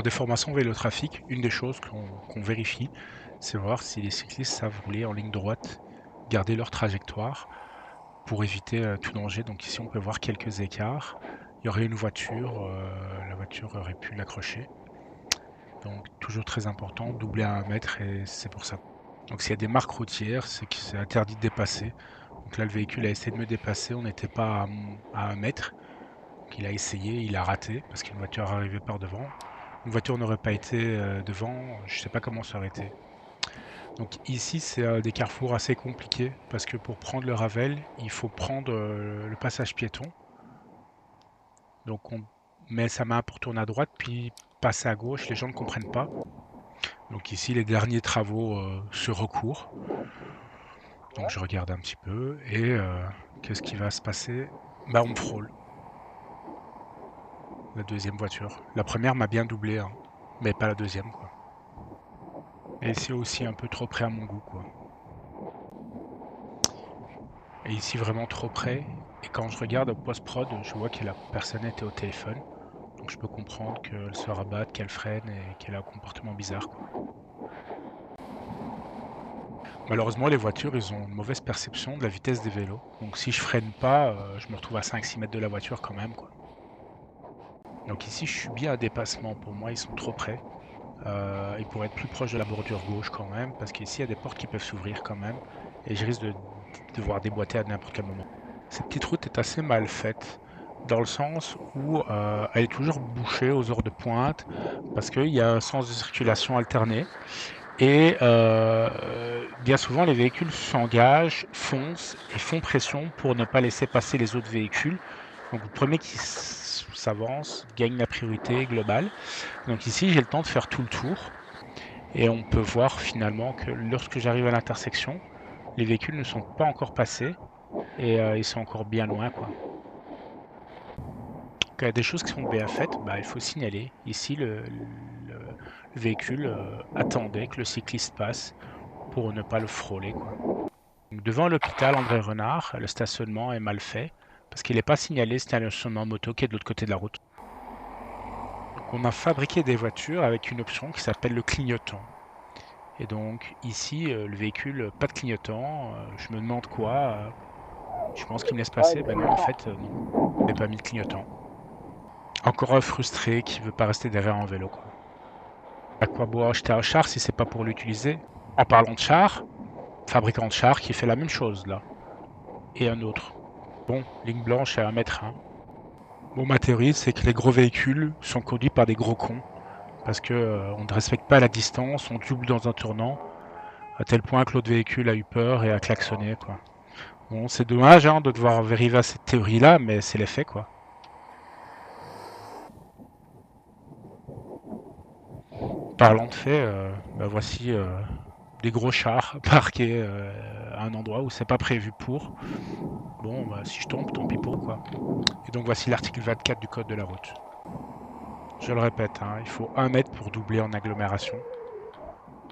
Lors des formations vélo-trafic, une des choses qu'on vérifie, c'est voir si les cyclistes savent rouler en ligne droite, garder leur trajectoire pour éviter tout danger. Donc ici, on peut voir quelques écarts. Il y aurait une voiture, la voiture aurait pu l'accrocher. Donc toujours très important, doubler à 1 mètre et c'est pour ça. Donc s'il y a des marques routières, c'est que c'est interdit de dépasser. Donc là, le véhicule a essayé de me dépasser, on n'était pas à 1 mètre. Donc il a essayé, il a raté parce qu'une voiture arrivait par devant. Une voiture n'aurait pas été devant, je sais pas comment ça aurait été. Donc ici, c'est des carrefours assez compliqués parce que pour prendre le Ravel, il faut prendre le passage piéton. Donc on met sa main pour tourner à droite, puis passer à gauche, les gens ne comprennent pas. Donc ici, les derniers travaux se recourent. Donc je regarde un petit peu et qu'est-ce qui va se passer? Bah on me frôle, la deuxième voiture. La première m'a bien doublé, hein, mais pas la deuxième, quoi. Et c'est aussi un peu trop près à mon goût, quoi. Et ici vraiment trop près. Et quand je regarde au post-prod, je vois que la personne était au téléphone. Donc je peux comprendre qu'elle se rabatte, qu'elle freine et qu'elle a un comportement bizarre, quoi. Malheureusement, les voitures, ils ont une mauvaise perception de la vitesse des vélos. Donc si je freine pas, je me retrouve à 5-6 mètres de la voiture quand même, quoi. Donc ici, je subis un dépassement. Pour moi, ils sont trop près. Ils pourraient être plus proches de la bordure gauche quand même, parce qu'ici, il y a des portes qui peuvent s'ouvrir quand même. Et je risque de devoir déboîter à n'importe quel moment. Cette petite route est assez mal faite, dans le sens où elle est toujours bouchée aux heures de pointe, parce qu'il y a un sens de circulation alterné. Et bien souvent, les véhicules s'engagent, foncent et font pression pour ne pas laisser passer les autres véhicules. Donc le premier qui s'avance gagne la priorité globale. Donc ici, j'ai le temps de faire tout le tour. Et on peut voir finalement que lorsque j'arrive à l'intersection, les véhicules ne sont pas encore passés et ils sont encore bien loin, quoi. Quand il y a des choses qui sont bien faites, bah, il faut signaler. Ici, le véhicule attendait que le cycliste passe pour ne pas le frôler, quoi. Donc, devant l'hôpital André Renard, le stationnement est mal fait parce qu'il n'est pas signalé, c'est un stationnement moto qui est de l'autre côté de la route. Donc, on a fabriqué des voitures avec une option qui s'appelle le clignotant. Et donc ici, le véhicule, pas de clignotant. Je me demande quoi. Je pense qu'il me laisse passer. Ben non, en fait, non. Il n'avait pas mis de clignotant. Encore un frustré qui veut pas rester derrière en vélo, quoi. À quoi bon acheter un char si c'est pas pour l'utiliser? En parlant de char, fabricant de char qui fait la même chose là. Et un autre. Bon, ligne blanche à 1 m 1. Bon, ma théorie, c'est que les gros véhicules sont conduits par des gros cons. Parce que on ne respecte pas la distance, on double dans un tournant, à tel point que l'autre véhicule a eu peur et a klaxonné, quoi. Bon, c'est dommage hein, de devoir vérifier à cette théorie-là, mais c'est les faits, quoi. Parlant de faits, bah voici des gros chars parqués à un endroit où c'est pas prévu pour. Bon, bah, si je tombe, tant pis pour, quoi. Et donc voici l'article 24 du code de la route. Je le répète, hein, il faut 1 mètre pour doubler en agglomération.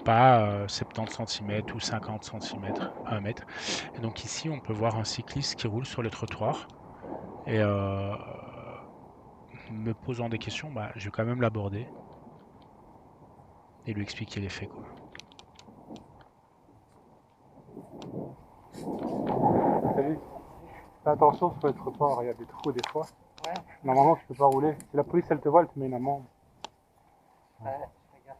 Pas 70 cm ou 50 cm, 1 mètre. Et donc ici, on peut voir un cycliste qui roule sur le trottoir. Et me posant des questions, bah, je vais quand même l'aborder et lui expliquer les faits, quoi. Salut. Fais attention sur les trottoirs, il y a des trous des fois. Ouais. Normalement, tu peux pas rouler. Si la police elle te voit, elle te met une amende. Ouais, je regarde.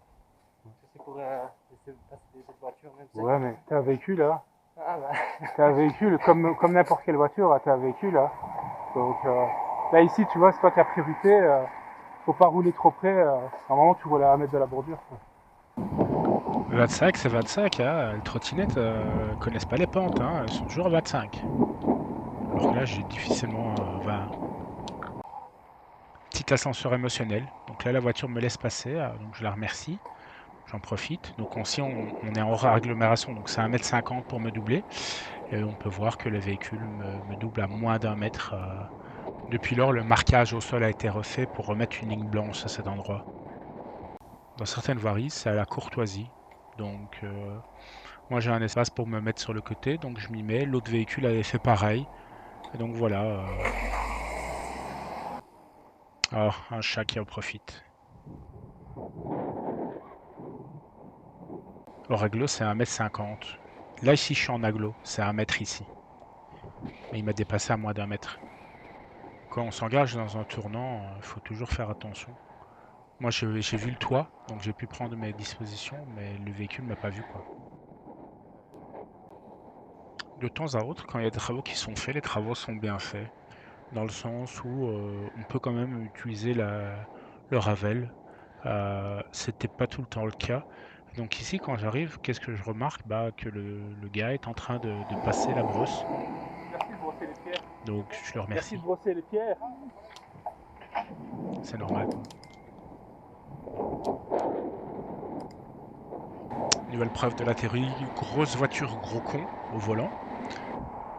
C'est pour laisser passer des autres voitures même. Ouais, mais t'as un véhicule là. Ah bah. T'as un véhicule comme n'importe quelle voiture, t'as un véhicule là. Donc là ici, tu vois, c'est toi qui as priorité. Faut pas rouler trop près. Normalement, tu roules à 1 mètre de la bordure, quoi. 25, c'est 25, hein. Les trottinettes connaissent pas les pentes, hein. Elles sont toujours à 25. Alors que là, j'ai difficilement 20. Petit ascenseur émotionnel. Donc là, la voiture me laisse passer, donc je la remercie. J'en profite. Donc ici, on est en hors agglomération, donc c'est 1 m 50 pour me doubler. Et on peut voir que le véhicule me double à moins d'1 mètre. Depuis lors, le marquage au sol a été refait pour remettre une ligne blanche à cet endroit. Dans certaines voiries, c'est à la courtoisie. Donc moi j'ai un espace pour me mettre sur le côté, donc je m'y mets. L'autre véhicule avait fait pareil. Et donc voilà. Alors, un chat qui en profite. Au réglo, c'est 1,50 m. Là, ici, je suis en aglo, c'est 1 mètre ici. Mais il m'a dépassé à moins d'1 mètre. Quand on s'engage dans un tournant, il faut toujours faire attention. Moi, j'ai vu le toit, donc j'ai pu prendre mes dispositions, mais le véhicule m'a pas vu, quoi. De temps à autre, quand il y a des travaux qui sont faits, les travaux sont bien faits. Dans le sens où on peut quand même utiliser le Ravel. C'était pas tout le temps le cas. Donc ici, quand j'arrive, qu'est-ce que je remarque? Bah, que le gars est en train de passer la brosse. Merci de brosser les pierres. Donc je le Merci remercie. de brosser les pierres. C'est normal, quoi. Nouvelle preuve de la théorie, grosse voiture, gros con au volant.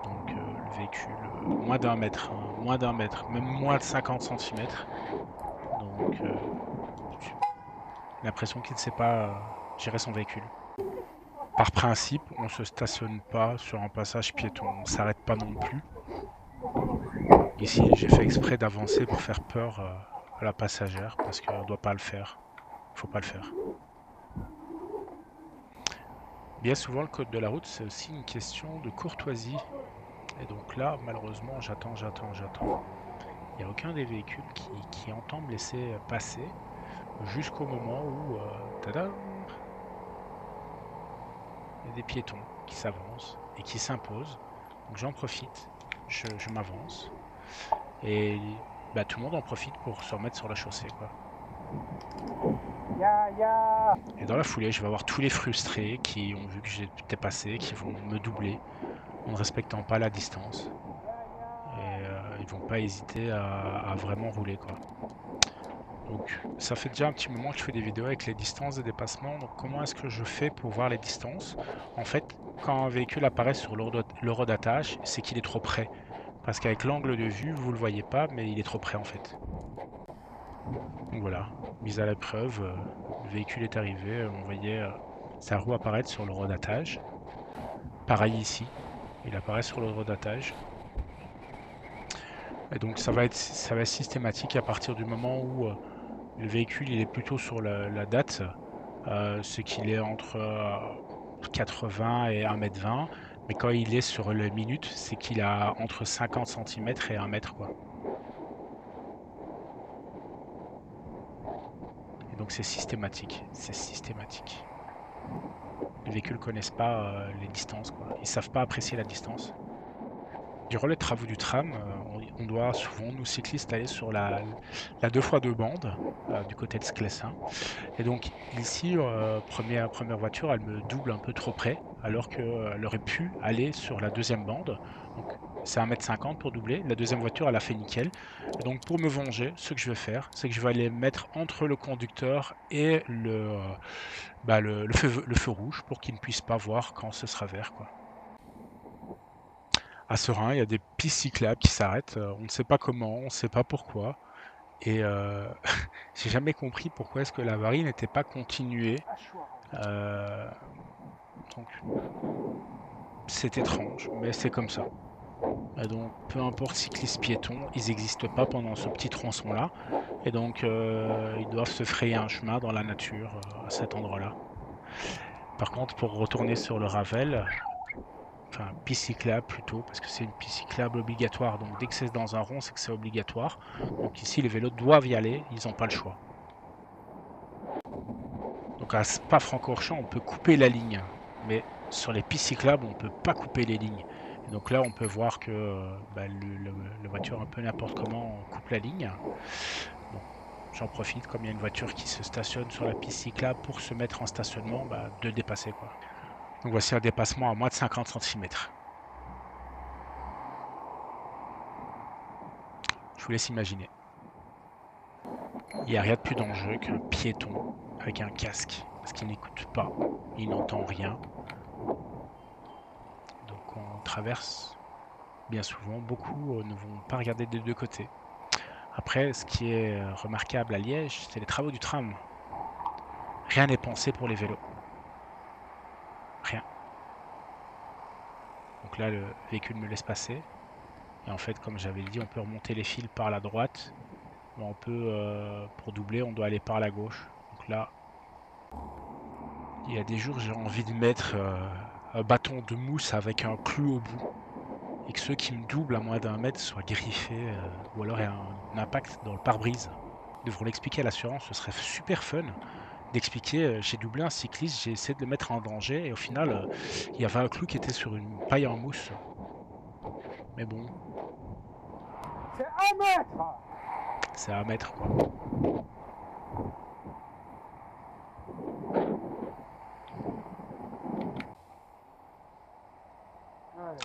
Donc le véhicule, moins d'1 mètre, hein, moins d'1 mètre, même moins de 50 cm. Donc j'ai l'impression qu'il ne sait pas gérer son véhicule. Par principe, on ne se stationne pas sur un passage piéton, on ne s'arrête pas non plus. Ici, j'ai fait exprès d'avancer pour faire peur à la passagère, parce qu'elle ne doit pas le faire. Il ne faut pas le faire. Bien souvent, le code de la route, c'est aussi une question de courtoisie. Et donc là, malheureusement, j'attends. Il n'y a aucun des véhicules qui entend me laisser passer jusqu'au moment où, tadam, il y a des piétons qui s'avancent et qui s'imposent. Donc j'en profite, je m'avance. Et bah, tout le monde en profite pour se remettre sur la chaussée, quoi. Et dans la foulée, je vais avoir tous les frustrés qui ont vu que j'étais passé, qui vont me doubler en ne respectant pas la distance. Et ils vont pas hésiter à vraiment rouler, quoi. Donc ça fait déjà un petit moment que je fais des vidéos avec les distances de dépassement. Donc comment est-ce que je fais pour voir les distances? En fait, quand un véhicule apparaît sur l'eurodatage, c'est qu'il est trop près. Parce qu'avec l'angle de vue, vous le voyez pas, mais il est trop près en fait. Donc voilà, mise à l'épreuve, le véhicule est arrivé, on voyait sa roue apparaître sur l'eurodatage. Pareil ici, il apparaît sur l'eurodatage. Et donc ça va être systématique à partir du moment où le véhicule il est plutôt sur la date, c'est qu'il est entre 80 et 1,20 m. Mais quand il est sur les minutes, c'est qu'il a entre 50 cm et 1 mètre, quoi. Et donc c'est systématique, Les véhicules connaissent pas les distances, quoi. Ils savent pas apprécier la distance. Durant les travaux du tram, on doit souvent, nous cyclistes, aller sur la 2x2 bande du côté de Sclessin. Et donc ici, première voiture, elle me double un peu trop près, alors qu'elle aurait pu aller sur la deuxième bande. Donc c'est 1,50 m pour doubler. La deuxième voiture, elle a fait nickel. Et donc pour me venger, ce que je vais faire, c'est que je vais aller mettre entre le conducteur et le feu rouge pour qu'il ne puisse pas voir quand ce sera vert, quoi. À Serein, il y a des pistes cyclables qui s'arrêtent. On ne sait pas comment, on ne sait pas pourquoi. Et j'ai jamais compris pourquoi est-ce que l'avarie n'était pas continuée. Donc c'est étrange, mais c'est comme ça. Et donc peu importe cyclistes piétons, ils n'existent pas pendant ce petit tronçon-là. Et donc ils doivent se frayer un chemin dans la nature à cet endroit-là. Par contre, pour retourner sur le Ravel, enfin piste cyclable plutôt, parce que c'est une piste cyclable obligatoire, donc dès que c'est dans un rond, c'est que c'est obligatoire. Donc ici, les vélos doivent y aller, ils n'ont pas le choix. Donc à Spa-Francorchamps, on peut couper la ligne, mais sur les pistes cyclables, on ne peut pas couper les lignes. Et donc là, on peut voir que la voiture, un peu n'importe comment, coupe la ligne. Bon, j'en profite, comme il y a une voiture qui se stationne sur la piste cyclable pour se mettre en stationnement, de dépasser, quoi. Donc voici un dépassement à moins de 50 cm. Je vous laisse imaginer. Il n'y a rien de plus dangereux qu'un piéton avec un casque, parce qu'il n'écoute pas, il n'entend rien. Donc on traverse bien souvent, beaucoup ne vont pas regarder des deux côtés. Après, ce qui est remarquable à Liège, c'est les travaux du tram. Rien n'est pensé pour les vélos. Rien. Donc là, le véhicule me laisse passer. Et en fait, comme j'avais dit, on peut remonter les fils par la droite. Mais on peut, pour doubler, on doit aller par la gauche. Donc Donc là, il y a des jours j'ai envie de mettre un bâton de mousse avec un clou au bout. Et que ceux qui me doublent à moins d'un mètre soient griffés, ou alors il y a un impact dans le pare-brise. Ils devront l'expliquer à l'assurance, ce serait super fun d'expliquer, j'ai doublé un cycliste, j'ai essayé de le mettre en danger, et au final, il y avait un clou qui était sur une paille en mousse. Mais bon, C'est 1 mètre. c'est à mettre, quoi.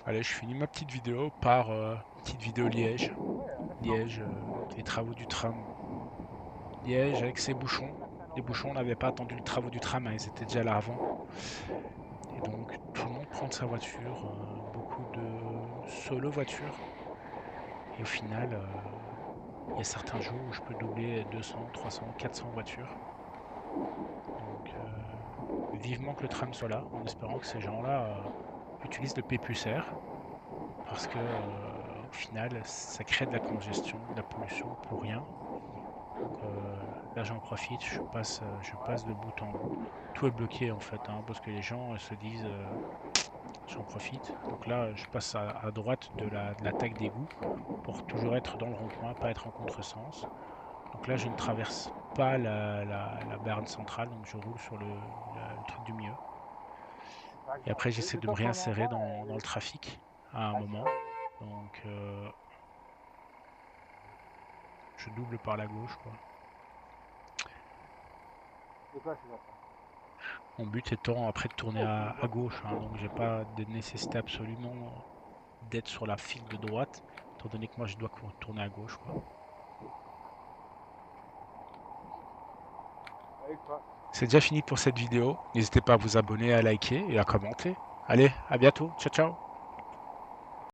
Allez, je finis ma petite vidéo par petite vidéo Liège. Liège, les travaux du tram. Liège avec ses bouchons. Les bouchons, on n'avait pas attendu les travaux du tram, hein, ils étaient déjà là avant. Et donc tout le monde prend sa voiture, beaucoup de solo voitures. Et au final, il y a certains jours où je peux doubler 200, 300, 400 voitures. Donc vivement que le tram soit là, en espérant que ces gens-là utilisent le P+R. Parce que au final, ça crée de la congestion, de la pollution pour rien. Donc là j'en profite, je passe de bout en bout. Tout est bloqué en fait, hein, parce que les gens se disent j'en profite. Donc là je passe à droite de l'attaque d'égout pour toujours être dans le rond-point, pas être en contresens. Donc là je ne traverse pas la borne centrale, donc je roule sur le truc du milieu. Et après j'essaie de me réinsérer dans le trafic à un moment. Donc je double par la gauche, quoi. Mon but étant après de tourner à gauche, hein, donc j'ai pas de nécessité absolument d'être sur la file de droite, étant donné que moi je dois tourner à gauche, quoi. C'est déjà fini pour cette vidéo. N'hésitez pas à vous abonner, à liker et à commenter. Allez, à bientôt. Ciao, ciao.